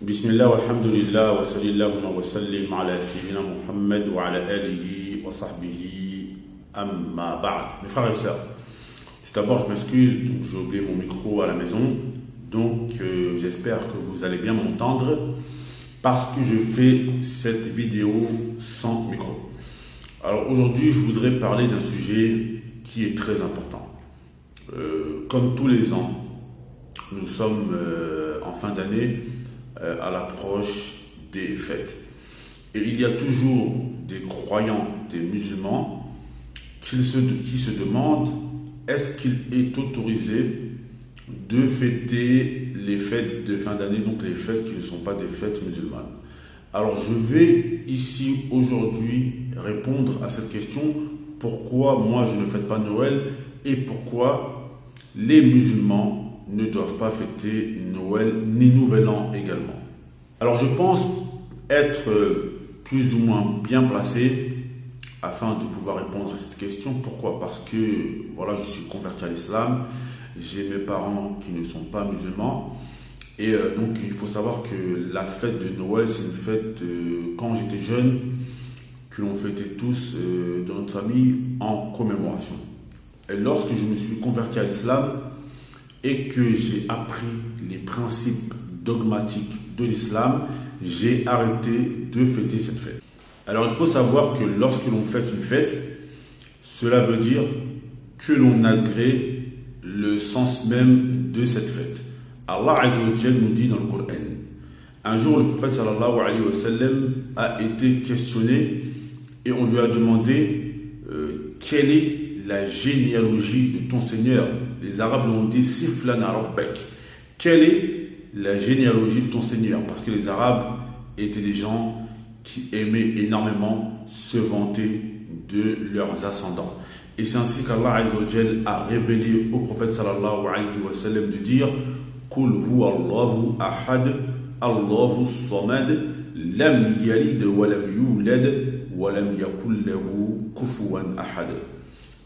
بسم الله والحمد لله وصلى اللهم وسلم على سيدنا محمد وعلى آله وصحبه أما بعد. Mes frères et sœurs, tout d'abord je m'excuse, j'ai oublié mon micro à la maison, donc j'espère que vous allez bien m'entendre parce que je fais cette vidéo sans micro. Alors aujourd'hui je voudrais parler d'un sujet qui est très important. Comme tous les ans, nous sommes en fin d'année à l'approche des fêtes. Et il y a toujours des croyants, des musulmans, qui se demandent est-ce qu'il est autorisé de fêter les fêtes de fin d'année, donc les fêtes qui ne sont pas des fêtes musulmanes. Alors je vais ici aujourd'hui répondre à cette question, pourquoi moi je ne fête pas Noël et pourquoi les musulmans ne doivent pas fêter Noël ni Nouvel An également. Alors je pense être plus ou moins bien placé afin de pouvoir répondre à cette question. Pourquoi? Parce que voilà, je suis converti à l'islam, j'ai mes parents qui ne sont pas musulmans et donc il faut savoir que la fête de Noël c'est une fête quand j'étais jeune que l'on fêtait tous dans notre famille en commémoration. Et lorsque je me suis converti à l'islam et que j'ai appris les principes dogmatiques de l'islam, j'ai arrêté de fêter cette fête. Alors il faut savoir que lorsque l'on fête une fête, cela veut dire que l'on agrée le sens même de cette fête. Allah Azza wa Jalla nous dit dans le Coran. Un jour le prophète sallallahu alayhi wa sallam a été questionné et on lui a demandé quelle est la généalogie de ton Seigneur. Les Arabes l'ont dit Siflana Rabbek. Quelle est la généalogie de ton Seigneur? Parce que les Arabes étaient des gens qui aimaient énormément se vanter de leurs ascendants. Et c'est ainsi qu'Allah Azza wa Jalla a révélé au prophète sallallahu alayhi wa sallam de dire Kul huwa Allahu ahad, Allahu samad, lam yalid wa lam yulad wa lam yakul lahu kufuwan ahad.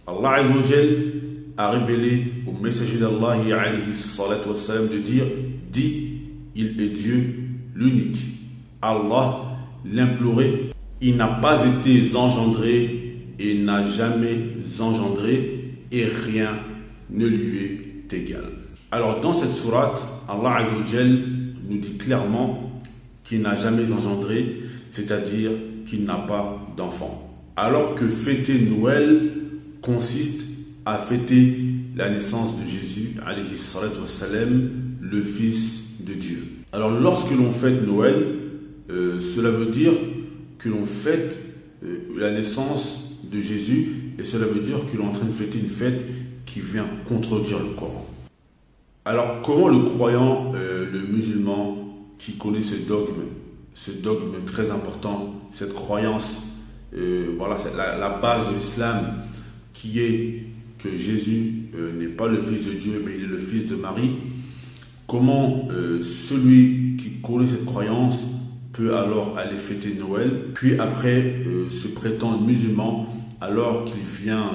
Allah Azza wa Jalla a révélé au messager d'Allah alayhi salatu wassalam de dire dis, il est Dieu l'unique. Allah l'imploré, il n'a pas été engendré et n'a jamais engendré et rien ne lui est égal. Alors dans cette sourate, Allah Azza wa Jalla nous dit clairement qu'il n'a jamais engendré, c'est-à-dire qu'il n'a pas d'enfant. Alors que fêter Noël consiste à fêter la naissance de Jésus, alayhi salatu wassalam, le Fils de Dieu. Alors lorsque l'on fête Noël, cela veut dire que l'on fête la naissance de Jésus et cela veut dire que l'on est en train de fêter une fête qui vient contredire le Coran. Alors comment le croyant, le musulman qui connaît ce dogme très important, cette croyance, voilà, c'est la base de l'islam qui est que Jésus n'est pas le Fils de Dieu mais il est le Fils de Marie, comment celui qui connaît cette croyance peut alors aller fêter Noël, puis après se prétendre musulman alors qu'il vient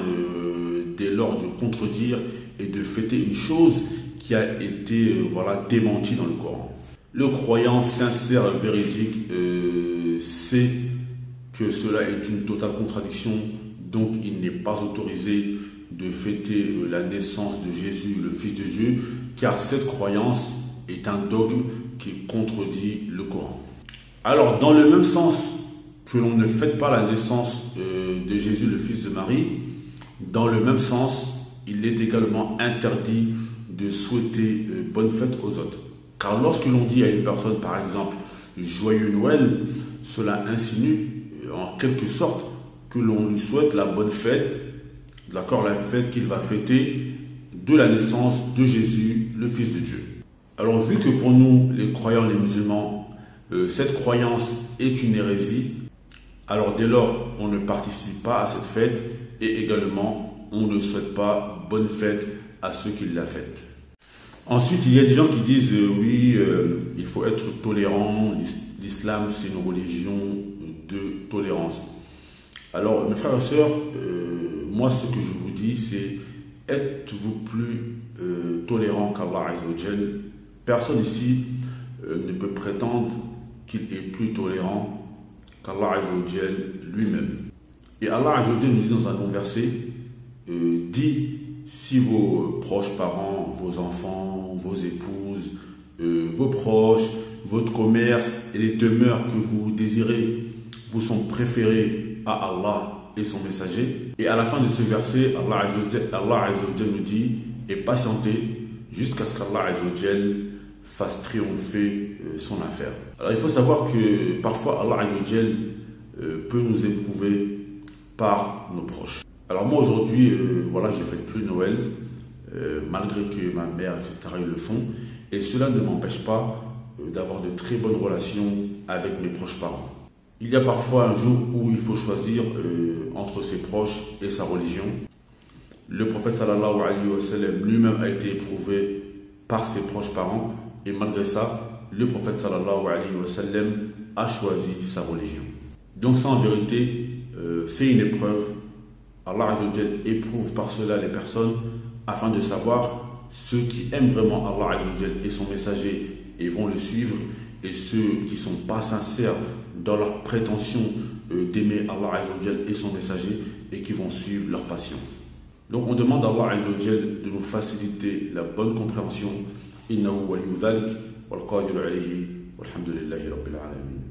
dès lors de contredire et de fêter une chose qui a été voilà, démentie dans le Coran. Le croyant sincère et véridique sait que cela est une totale contradiction, donc il n'est pas autorisé de fêter la naissance de Jésus, le Fils de Dieu, car cette croyance est un dogme qui contredit le Coran. Alors, dans le même sens que l'on ne fête pas la naissance de Jésus, le Fils de Marie, dans le même sens, il est également interdit de souhaiter bonne fête aux autres. Car lorsque l'on dit à une personne, par exemple, Joyeux Noël, cela insinue en quelque sorte que l'on lui souhaite la bonne fête, d'accord, la fête qu'il va fêter de la naissance de Jésus, le Fils de Dieu. Alors vu que pour nous, les croyants, les musulmans, cette croyance est une hérésie, alors dès lors, on ne participe pas à cette fête et également, on ne souhaite pas bonne fête à ceux qui la fêtent. Ensuite, il y a des gens qui disent oui, il faut être tolérant, l'islam c'est une religion de tolérance. Alors mes frères et sœurs, moi ce que je vous dis c'est êtes-vous plus tolérant qu'Allah Azza wa Jalla? Personne ici ne peut prétendre qu'il est plus tolérant qu'Allah Azzawajal lui-même. Et Allah Azzawajal nous dit dans un bon verset, dit si vos proches parents, vos enfants, vos épouses, vos proches, votre commerce et les demeures que vous désirez vous sont préférés à Allah et son messager. Et à la fin de ce verset, Allah Azzawajal nous dit et patientez jusqu'à ce qu'Allah Azzawajal fasse triompher son affaire. Alors il faut savoir que parfois Allah Azzawajal peut nous éprouver par nos proches. Alors moi aujourd'hui, voilà, je ne fête plus Noël, malgré que ma mère, etc., ils le font, et cela ne m'empêche pas d'avoir de très bonnes relations avec mes proches parents. Il y a parfois un jour où il faut choisir entre ses proches et sa religion. Le prophète sallallahu alayhi wa sallam lui-même a été éprouvé par ses proches parents, et malgré ça, le prophète sallallahu alayhi wa sallam a choisi sa religion. Donc ça en vérité, c'est une épreuve. Allah Azzawajal éprouve par cela les personnes afin de savoir ceux qui aiment vraiment Allah Azzawajal et son messager et vont le suivre, et ceux qui ne sont pas sincères dans leur prétention d'aimer Allah Azzawajal et son messager et qui vont suivre leur passion. Donc on demande à Allah Azzawajal de nous faciliter la bonne compréhension. Innahu waliyyu dhalik wal qadiru alayhi walhamdulillahi rabbil alamin.